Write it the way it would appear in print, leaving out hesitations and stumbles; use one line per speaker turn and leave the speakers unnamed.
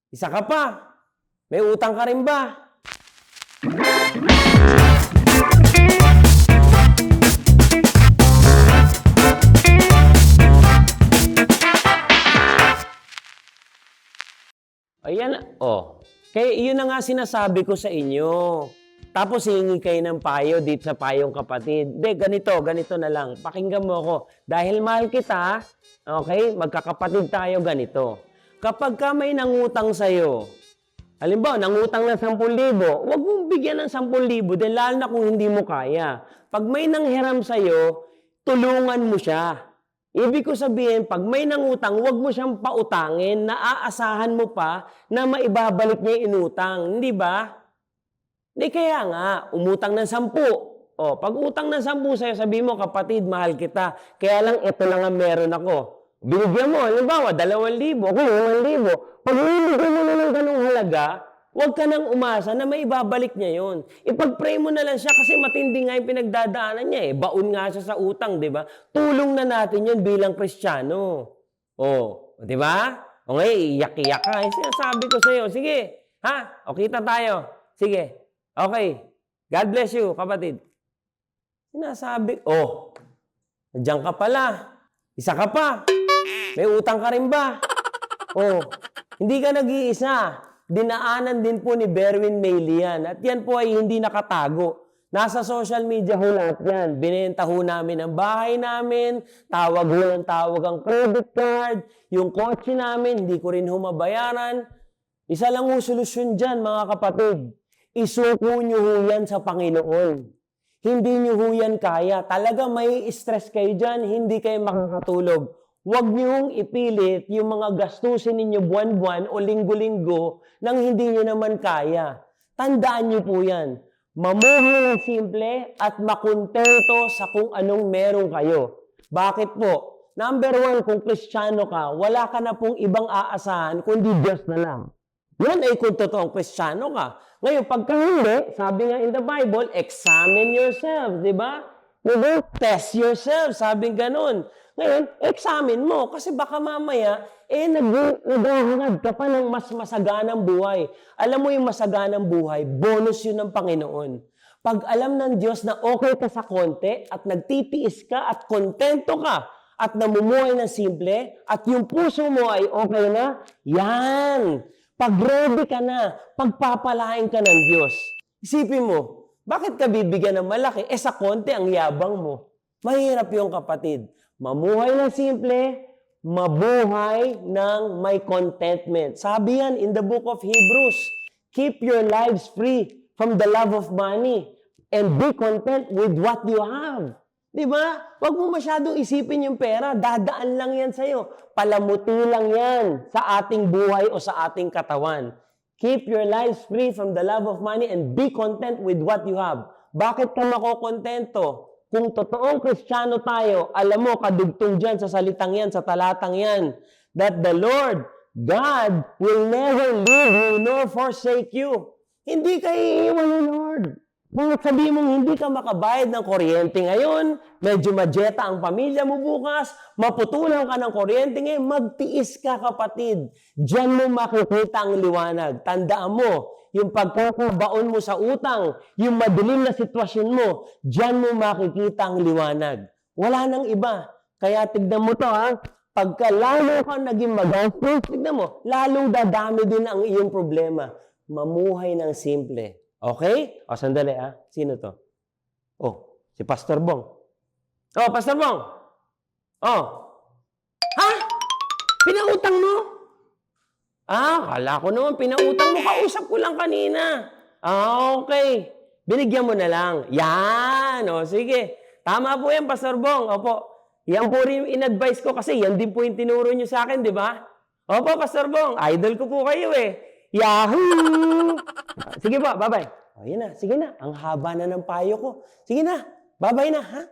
Isa ka pa. May utang ka rin ba? Ayan, oh. Kaya yun na nga sinasabi ko sa inyo. Tapos hihingi kayo ng payo dito sa payong kapatid. Hindi, ganito na lang. Pakinggan mo ako. Dahil mahal kita, okay, magkakapatid tayo ganito. Kapag ka may nangutang sa'yo, halimbawa, nangutang ng 10,000, huwag mong bigyan ng 10,000 dahil lalo na kung hindi mo kaya. Pag may nanghiram sa'yo, tulungan mo siya. Ibig ko sabihin, pag may nangutang, huwag mo siyang pautangin, naaasahan mo pa na maibabalik niya yung inutang. Hindi ba? Hindi kaya nga, umutang ng 10. O, pag utang ng 10 sa'yo, sabi mo, kapatid, mahal kita. Kaya lang, ito lang ang meron ako. Binigyan mo, halimbawa, 2,000, ako 1,000. Pag binigyan mo na ng ganung halaga, huwag ka nang umasa na may ibabalik niya yon. Ipag-pray mo na lang siya kasi matindi nga yung pinagdadaanan niya eh. Baon nga siya sa utang, di ba? Tulong na natin yun bilang Kristiyano. Di ba? O ngayon, iyak-iyak ka. Sinasabi ko sa'yo, sige, ha? O kita tayo. Sige. Okay. God bless you, kapatid. Sinasabi, nandiyan ka pala. Isa ka pa. May utang ka rin ba? Hindi ka nag-iisa. Dinaanan din po ni Berwin Mailey yan. At yan po ay hindi nakatago. Nasa social media ho lahat yan. Binenta ho namin ang bahay namin, tawag ho ng tawag ang credit card, yung kotse namin, hindi ko rin ho mabayaran. Isa lang ho solusyon dyan, mga kapatid. Isuko nyo ho yan sa Panginoon. Hindi nyo ho yan kaya. Talaga may stress kayo dyan, hindi kayo makakatulog. Huwag niyong ipilit yung mga gastusin ninyo buwan-buwan o linggo-linggo nang hindi nyo naman kaya. Tandaan nyo po yan. Mamuhay ng simple at makontento sa kung anong meron kayo. Bakit po? Number 1, kung Kristiyano ka, wala ka na pong ibang aasahan kundi Diyos na lang. Yan ay kung totoong Kristiyano ka. Ngayon, pagka hindi, sabi nga in the Bible, examine yourself, di ba? Diba? Test yourself, sabi ganun. Ngayon, examine mo kasi baka mamaya, naghahangad ka pa ng mas masaganang buhay. Alam mo yung masaganang buhay, bonus yun ng Panginoon. Pag alam ng Diyos na okay ka sa konti at nagtitiis ka at kontento ka at namumuhay ng simple at yung puso mo ay okay na, yan! Pag ready ka na, pagpapalain ka ng Diyos. Isipin mo, bakit ka bibigyan ng malaki? Sa konti ang yabang mo. Mahirap yung kapatid. Mamuhay ng simple, mabuhay ng may contentment. Sabi yan in the book of Hebrews, keep your lives free from the love of money and be content with what you have. Diba? Huwag mo masyadong isipin yung pera. Dadaan lang yan sa'yo. Palamuti lang yan sa ating buhay o sa ating katawan. Keep your lives free from the love of money and be content with what you have. Bakit ka makokontento? Kung totoong Kristiyano tayo, alam mo, kadugtong dyan sa salitang yan, sa talatang yan, that the Lord, God, will never leave you nor forsake you. Hindi ka iiwan ni Lord. Kung sabihin mong hindi ka makabayad ng kuryente ngayon, medyo majeta ang pamilya mo bukas, maputulan ka ng kuryente ngayon, magtiis ka kapatid. Diyan mo makikita ang liwanag. Tandaan mo, yung pagkakabaon mo sa utang, yung madilim na sitwasyon mo, diyan mo makikita ang liwanag. Wala nang iba. Kaya tignan mo to ha, pagka lalo ka naging magastos, tignan mo, lalong dadami din ang iyong problema. Mamuhay ng simple. Okay? O, sandali ah. Sino to? Si Pastor Bong. Pastor Bong. Ha? Pinautang mo? Kala ko naman pinautang mo. Kausap ko lang kanina. Okay. Binigyan mo na lang. Yan. Sige. Tama po yan, Pastor Bong. Opo. Yan po rin yung in-advise ko kasi yan din po yung tinuro nyo sa akin, di ba? Opo, Pastor Bong. Idol ko po kayo eh. Yahoo! Sige po, bye-bye. Yun na, sige na. Ang haba na ng payo ko. Sige na, bye-bye na, ha?